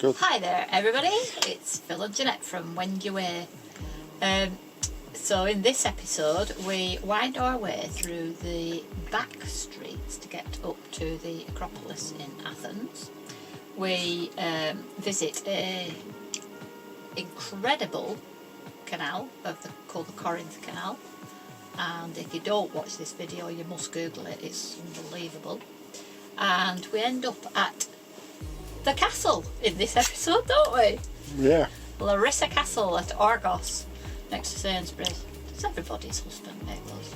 Good. Hi there everybody, it's Phil and Jeanette from Wend Your Way. So in this episode we wind our way through the back streets to get up to the Acropolis in Athens. We visit a incredible canal called the Corinth canal, and if you don't watch this video you must Google it, it's unbelievable. And we end up at the castle in this episode, don't we? Yeah. Larissa Castle at Argos, next to Sainsbury's. It's everybody's husband, Nicholas.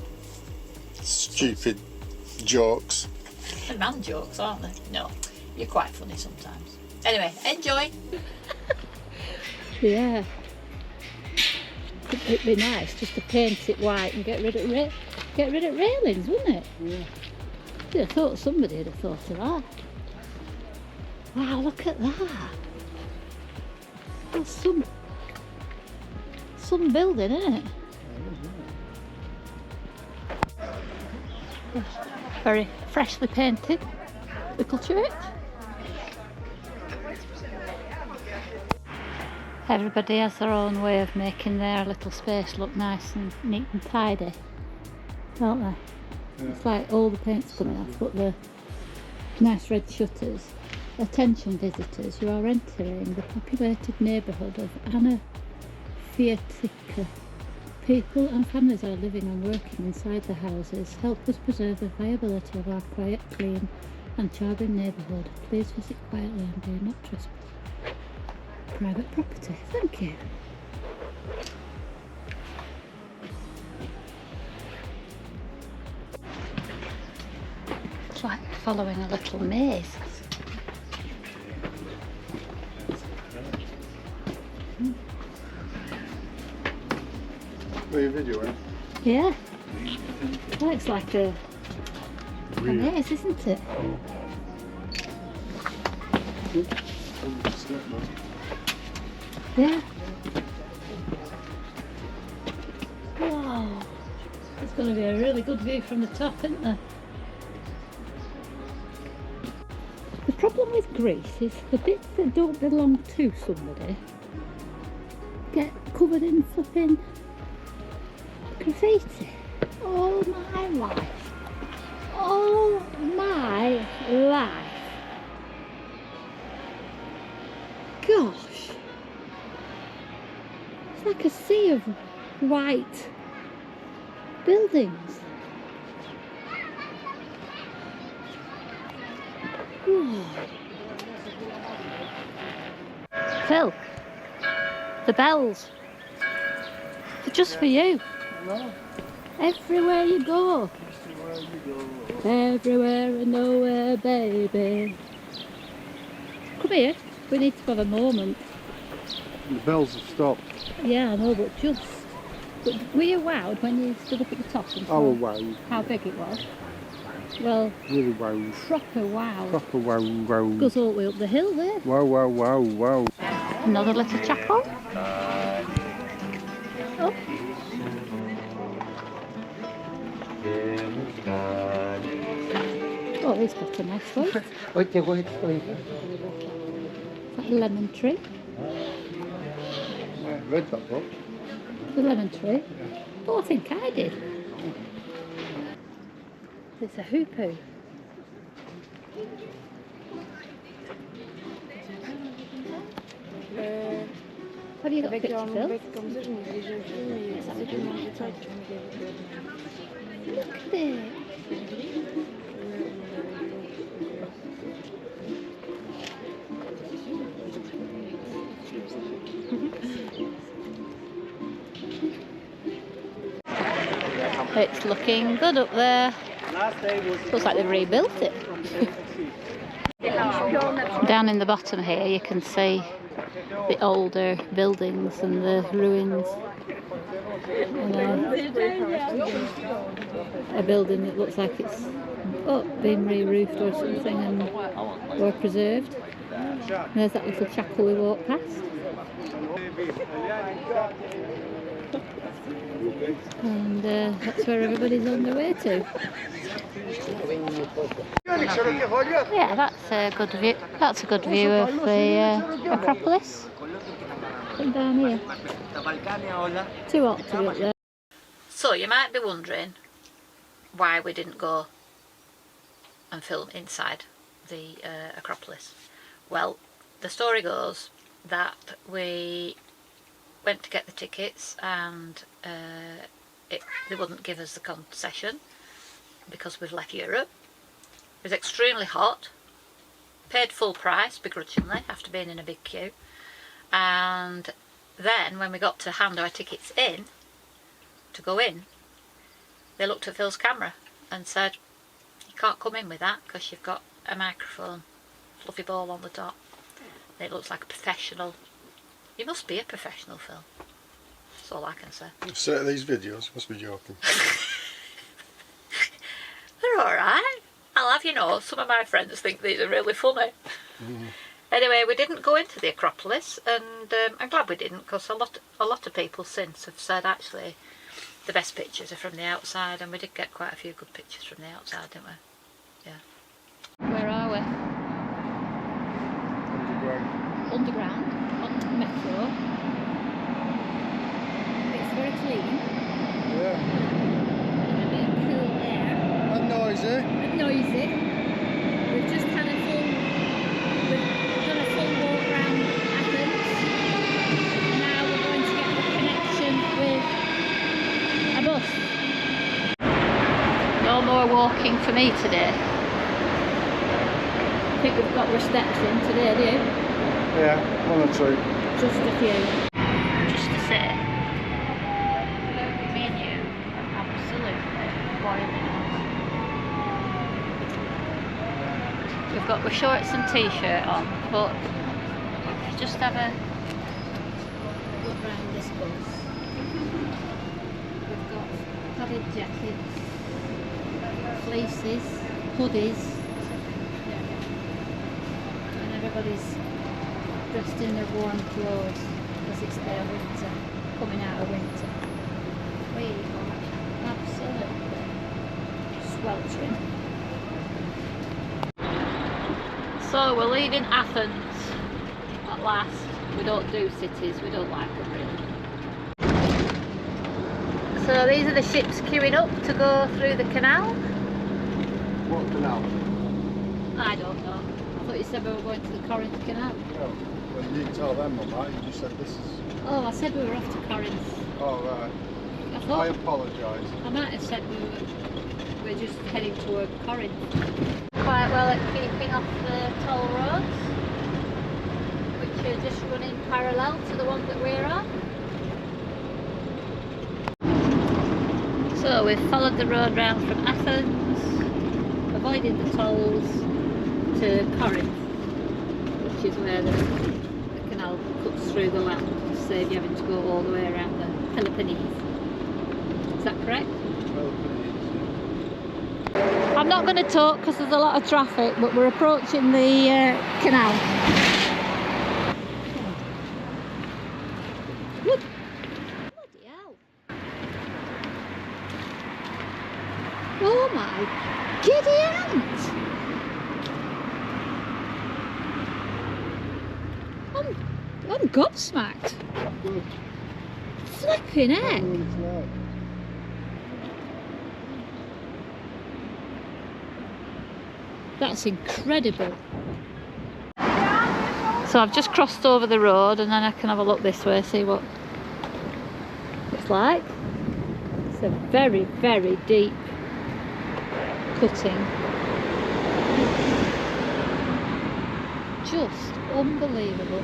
Stupid jokes. They're man jokes, aren't they? No, you're quite funny sometimes. Anyway, enjoy. Yeah. It'd be nice just to paint it white and get rid of railings, wouldn't it? Yeah. I thought somebody would have thought of that. Wow, look at that. That's some building, isn't it? Very freshly painted little church. Everybody has their own way of making their little space look nice and neat and tidy, don't they? Yeah. It's like all the paint's coming off, but the nice red shutters. Attention visitors, you are entering the populated neighbourhood of Anafiatica. People and families are living and working inside the houses. Help us preserve the viability of our quiet, clean and charming neighbourhood. Please visit quietly and do not trespass. Private property, thank you. It's like following a little maze. Are you videoing? Yeah. Well, it's like a maze, isn't it? Yeah. Wow. It's going to be a really good view from the top, isn't there? The problem with Greece is the bits that don't belong to somebody get covered in flipping graffiti. Oh my life. Oh my life. Gosh. It's like a sea of white buildings. Oh. Phil, the bells. They're just for you. No. Everywhere you go. Everywhere and nowhere, baby. Come here. We need to have a moment. The bells have stopped. Yeah, I know, but were you wowed when you stood up at the top and saw wowed. how big it was? Well, Really wowed. proper wow. Proper wow. Goes all the way up the hill there. Wow. Another little chapel. Oh. Oh, he's got a nice voice. Like a lemon tree. Read that book. The lemon tree. Oh, I think I did. There's a hoopoo. Have you got a picture, Phil? Look at it. It's looking good up there. Looks like they've rebuilt it. Down in the bottom here you can see the older buildings and the ruins. And a building that looks like it's been re-roofed or something and or preserved. And there's that little chapel we walked past. And that's where everybody's on their way to. Yeah, that's a good view. That's a good view of the Acropolis. From down here. Too hot to be up there. So you might be wondering why we didn't go and film inside the Acropolis. Well, the story goes that we went to get the tickets and they wouldn't give us the concession because we've left Europe. It was extremely hot, paid full price begrudgingly after being in a big queue, and then when we got to hand our tickets in to go in, they looked at Phil's camera and said, you can't come in with that because you've got a microphone, fluffy ball on the top. It looks like a professional. You must be a professional, Phil. That's all I can say. So these videos, you must be joking. They're alright. I'll have you know, some of my friends think these are really funny. Anyway, we didn't go into the Acropolis, and I'm glad we didn't, because a lot of people since have said actually the best pictures are from the outside, and we did get quite a few good pictures from the outside, didn't we? Yeah. Where are we? Underground, on the metro. It's very clean. Yeah. And a bit of cool air. And noisy. And noisy. We've just had we've done a full walk around Athens. Now we're going to get the connection with a bus. No more walking for me today. I think we've got our steps in today, do you? Yeah, one or two. Just a few. Just to say, me and you are absolutely boiling hot. We've got our shorts and t-shirt on, but just have a look round this bus. We've got padded jackets, fleeces, hoodies, and everybody's dressed in their warm clothes because it's their winter, coming out of winter. Really hot, absolutely sweltering. So we're leaving Athens at last. We don't do cities, we don't like them really. So these are the ships queuing up to go through the canal. What canal? I don't know. I thought you said we were going to the Corinth canal. Oh, well, you didn't tell them on that, you just said this is... Oh, I said we were off to Corinth. Oh, right. I thought... I apologise. I might have said we're just heading toward Corinth. Quite well at keeping off the toll roads, which are just running parallel to the one that we're on. So we've followed the road round from Athens, avoided the tolls to Corinth, which is where the canal cuts through the land to save you having to go all the way around the Peloponnese. Is that correct? I'm not going to talk because there's a lot of traffic, but we're approaching the canal. Look. Bloody hell. Oh my giddy aunt! I'm gobsmacked. Good. Flipping heck. That's incredible. So I've just crossed over the road and then I can have a look this way, see what it's like. It's a very, very deep cutting. Just unbelievable.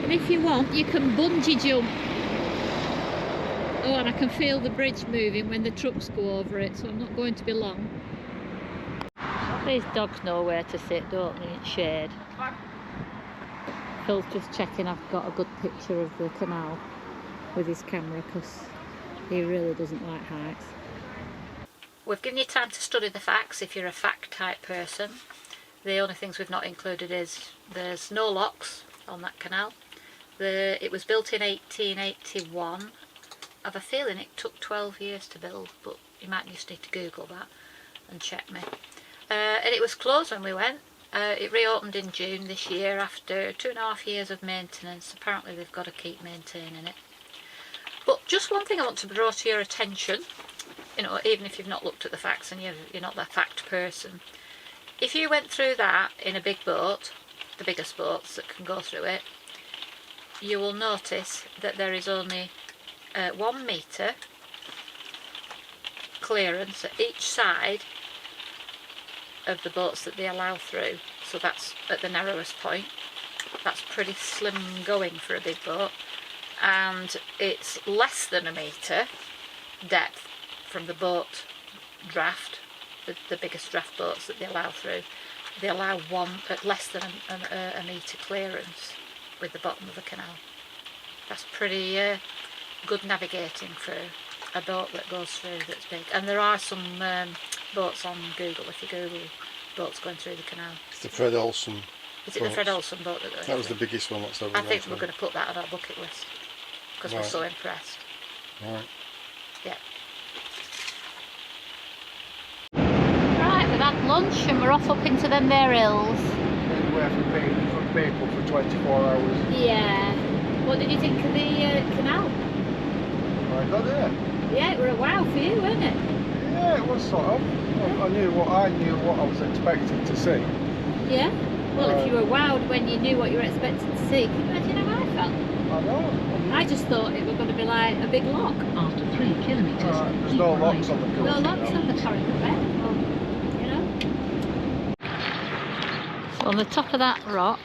And if you want, you can bungee jump. Oh, and I can feel the bridge moving when the trucks go over it, so I'm not going to be long. These dogs know where to sit, don't they, in shade. Phil's just checking I've got a good picture of the canal with his camera because he really doesn't like heights. we've given you time to study the facts if you're a fact type person. The only things we've not included is there's no locks on that canal. It was built in 1881. I have a feeling it took 12 years to build, but you might just need to Google that and check me. And it was closed when we went. It reopened in June this year after 2.5 years of maintenance. Apparently they've got to keep maintaining it. But just one thing I want to draw to your attention, you know, even if you've not looked at the facts and you're not that fact person, if you went through that in a big boat, the biggest boats that can go through it, you will notice that there is only 1 metre clearance at each side of the boats that they allow through. So that's at the narrowest point. That's pretty slim going for a big boat. And it's less than a metre depth from the boat draft, the biggest draft boats that they allow through. They allow one at less than a metre clearance with the bottom of the canal. That's pretty good navigating for a boat that goes through that's big. And there are some boats on Google, if you Google boats going through the canal. It's the Fred Olsen. Is it the Fred Olsen boat that goes That was the through? biggest one that's ever I think gone we're going to put that on our bucket list because we're Right. so impressed. Right. Yeah. Right, we've had lunch and we're off up into them there hills. Anywhere from people for 24 hours. Yeah. What did you think of the canal? I got there. Yeah, it were a wow for you, weren't it? Yeah, it was sort of. I knew what I was expecting to see. Yeah. Well, if you were wowed when you knew what you were expecting to see, can you imagine how I felt? I know. I just thought it was going to be like a big lock. After 3 kilometres, There's keep no right. locks on the coast. No locks on the Corinth, well, you know. So on the top of that rock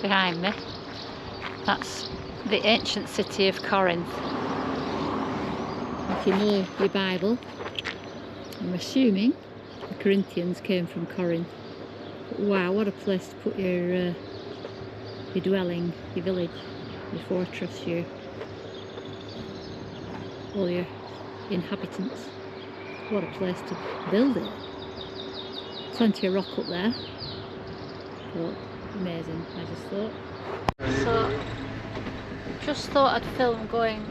behind me, that's the ancient city of Corinth. If you know your Bible, I'm assuming the Corinthians came from Corinth. But wow, what a place to put your dwelling, your village, your fortress, all your inhabitants. What a place to build it. Plenty of rock up there. But amazing, I just thought. So, just thought I'd film going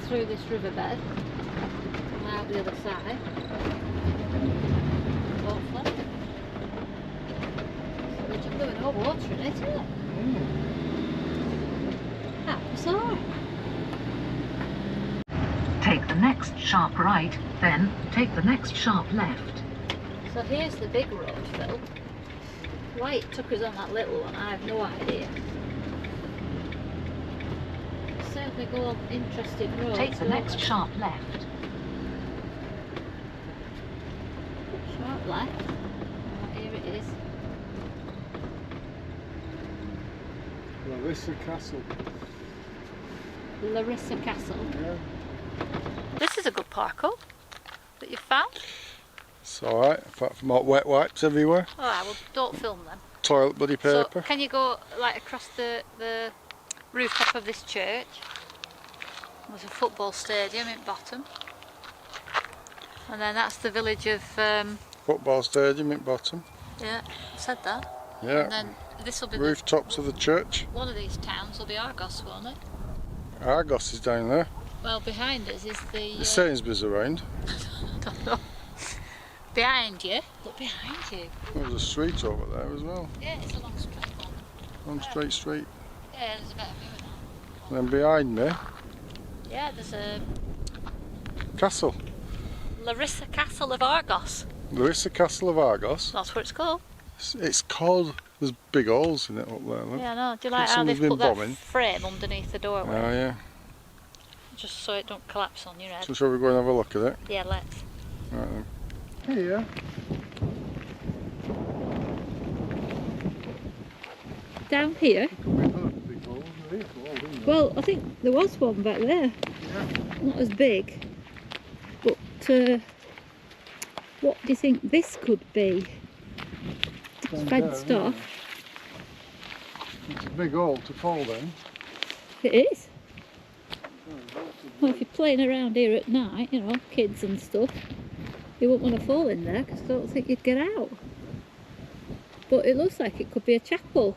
through this riverbed and out the other side. Hopefully. So there's just no water in it, isn't it? How bizarre. Take the next sharp right, then take the next sharp left. So here's the big road, Phil. Why it took us on that little one, I have no idea. Certainly go on interesting roads. Take the next sharp left. Sharp left. Oh, here it is. Larissa Castle. Larissa Castle. Yeah. This is a good park up that you've found. It's alright, apart from hot wet wipes everywhere. Alright, well don't film them. Toilet buddy So paper. can you go like across the rooftop of this church? There's a football stadium in bottom. And then that's the village of Football stadium at bottom. yeah, I said that. And Yeah. then this will be Rooftops of the church. one of these towns will be Argos, won't it? Argos is down there. Well, behind us is the The Sainsbury's around. I don't know. Behind you, look behind you. There's a street over there as well. Yeah, it's a long straight one. On Straight Street. Yeah, there's a better view of that. And then behind me, Yeah, there's a castle. Larissa Castle of Argos. Larissa Castle of Argos. That's what it's called. It's called, there's big holes in it up there, look. Yeah, I know. Do you like Think how they've someone's been put that bombing. frame underneath the doorway? Oh yeah. Just so it don't collapse on your head. So shall we go and have a look at it? Yeah, let's. Right then. Here. Down here? Well, I think there was one back there. Not as big. But what do you think this could be? It's fenced off. It's a big hole to fall then. It is. Oh, Well, if you're playing around here at night, you know, kids and stuff, you wouldn't want to fall in there because I don't think you'd get out. But it looks like it could be a chapel.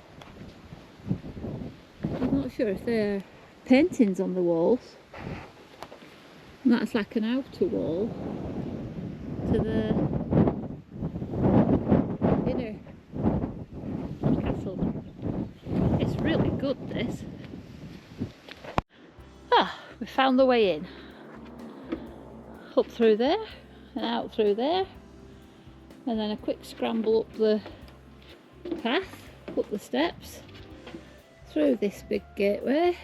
I'm not sure if there are paintings on the walls. And that's like an outer wall to the inner castle. It's really good, this. Ah, we found the way in. Up through there and out through there, and then a quick scramble up the path, up the steps, through this big gateway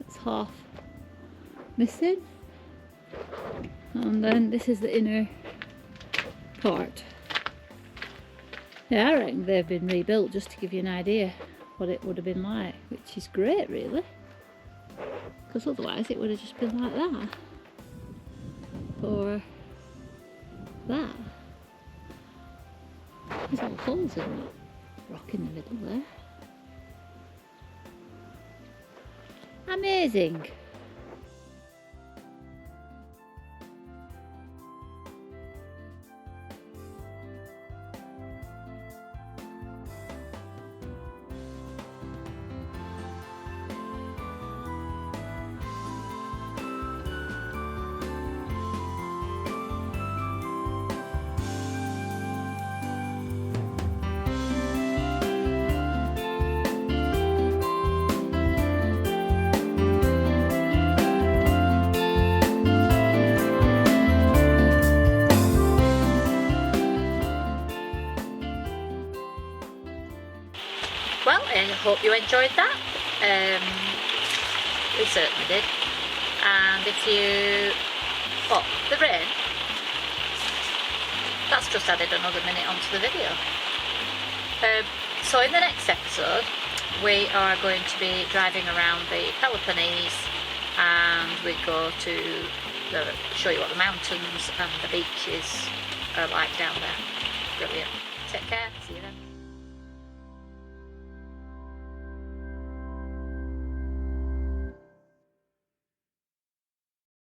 that's half missing, and then this is the inner part. Yeah, I reckon they've been rebuilt just to give you an idea what it would have been like, which is great really, because otherwise it would have just been like that or that. There's all holes in that rock in the middle there. Amazing. Well, I hope you enjoyed that. We certainly did. And if you... Oh, the rain. That's just added another minute onto the video. So in the next episode, we are going to be driving around the Peloponnese, and we go to show you what the mountains and the beaches are like down there. Brilliant. Take care. See you then.